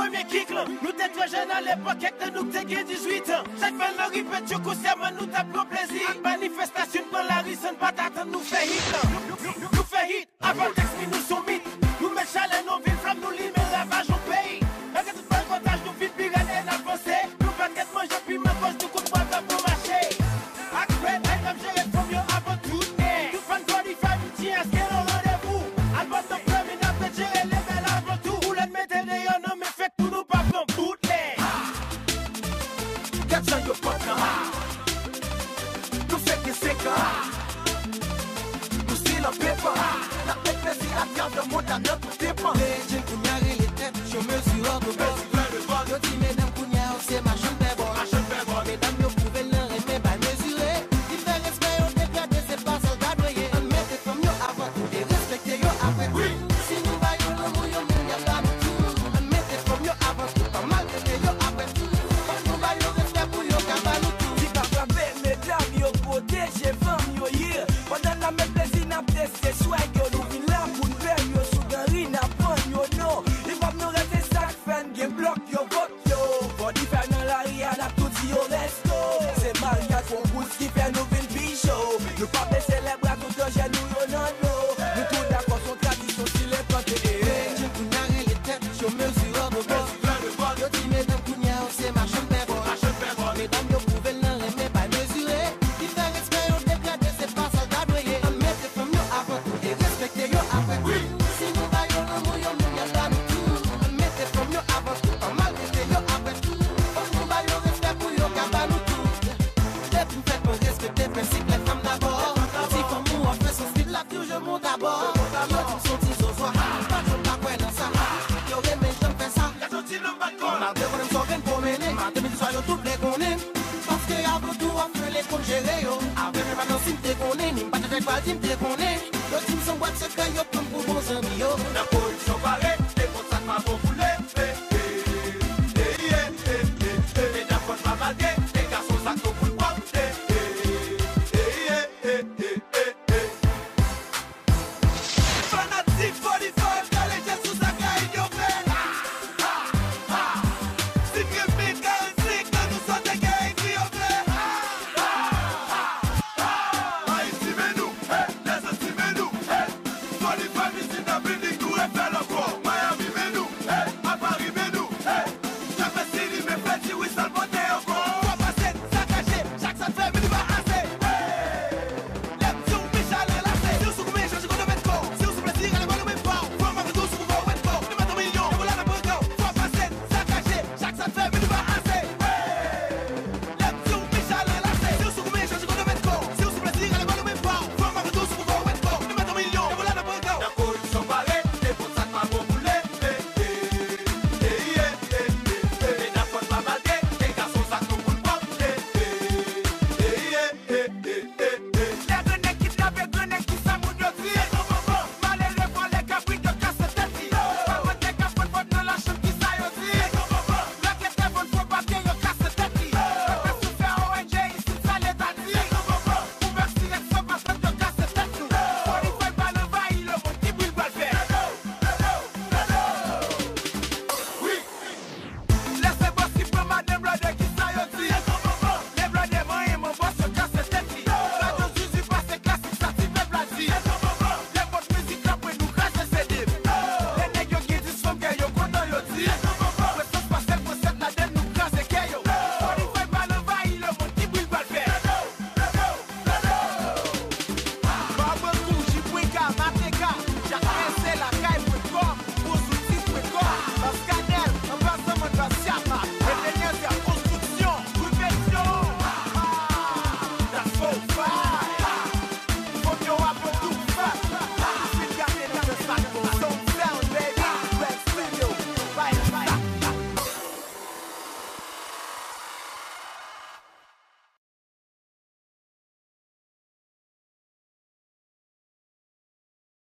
premier kick là. Nous t'es très jeunes à l'époque, et nous t'es 18 ans. Chaque fois nous répète, tu consciemment nous t'appelons plaisir. Manifestation dans la rue, ça ne pas t'attendre, nous fait hit là. Nous fait hit, avant d'exprimer nous sont mythes. Nous met chalet, nos villes, flammes, nous limons, ravage au pays. Avec tout le comptage, nous vite pirate et avancé. Nous pas qu'être manger, puis même cause du coup de bois pour marcher. Après, elle comme gérer pour mieux avant tout. Tout fan 45, tiens, ce qu'elle a rendez-vous. Album de premier, n'a peut gérer les belles avant tout. Vous l'êtes mettez rayon, non, mais faites tout, nous pas comme bootleg. 400 yo pas nous fait des séquents. Nous style en pépa. La tête plaisir à dire de monde à notre dépend. Les jeunes Kounia et les têtes, je mesure de bord. Yo dis mesdames Kounia, c'est ma chambre de bord. Mesdames, yo pouvez l'aimer, pas mesurer. Il fait respect au dégradé, c'est pas soldat doyer. On met des femmes yo avant tout et respecter yo après tout. Si nous vaillons le mouillon, nous y'a pas nous tout. On met des femmes yo avant tout, pas mal de yo après tout. Nous vaillons respect pour yo, car pas nous tout. Si pas frappé, mesdames, yo protégez, femmes, yo hier. Pendant la même plaisir, n'a testé, swag, yo, nous vin là pour nous faire, yo, sous gari, n'a pas, yo, non. Il va nous rester sac, fan, game block, yo, vote, yo. Body faire dans la ria, n'a tout dit au resto. C'est mariage, on pousse qui fait nous vin bichot. Nous pas baisser les bras, tout le gène, nous, yo, non, non. Nous tout d'accord, son tradition, si les plantés, Les jeunes Kounia et les têtes, je mesure de bord. Yo dis mesdames Kounia, c'est ma chambre de bord. Mesdames, yo pouvez l'aimer, pas mesurer. Il fait respect au dégradé, c'est pas soldat doyer. On met des femmes yo avant tout et respecter yo après tout. Si nous vaillons le mouillon, nous y'a pas nous tout. On met des femmes yo avant tout, pas mal de yo après tout. Nous vaillons respect pour yo, car pas nous tout. Depuis fait pour respecter principe, les femmes d'abord. Si comme nous on fait son style, la vie je monte d'abord. Yo dis son petit zozoa, pas de pas quoi dans ça. Yo remets, j'aime faire ça. Marde qu'on aime sauver pour mener. Marde mais soyons toutes les qu'on aime. Parce que avant tout on fait les comptes gérer yo. Avec mes maintenant si t'es qu'on est, n'im pas de pas t'es qu'on est. Yo dis son boîte secret yo.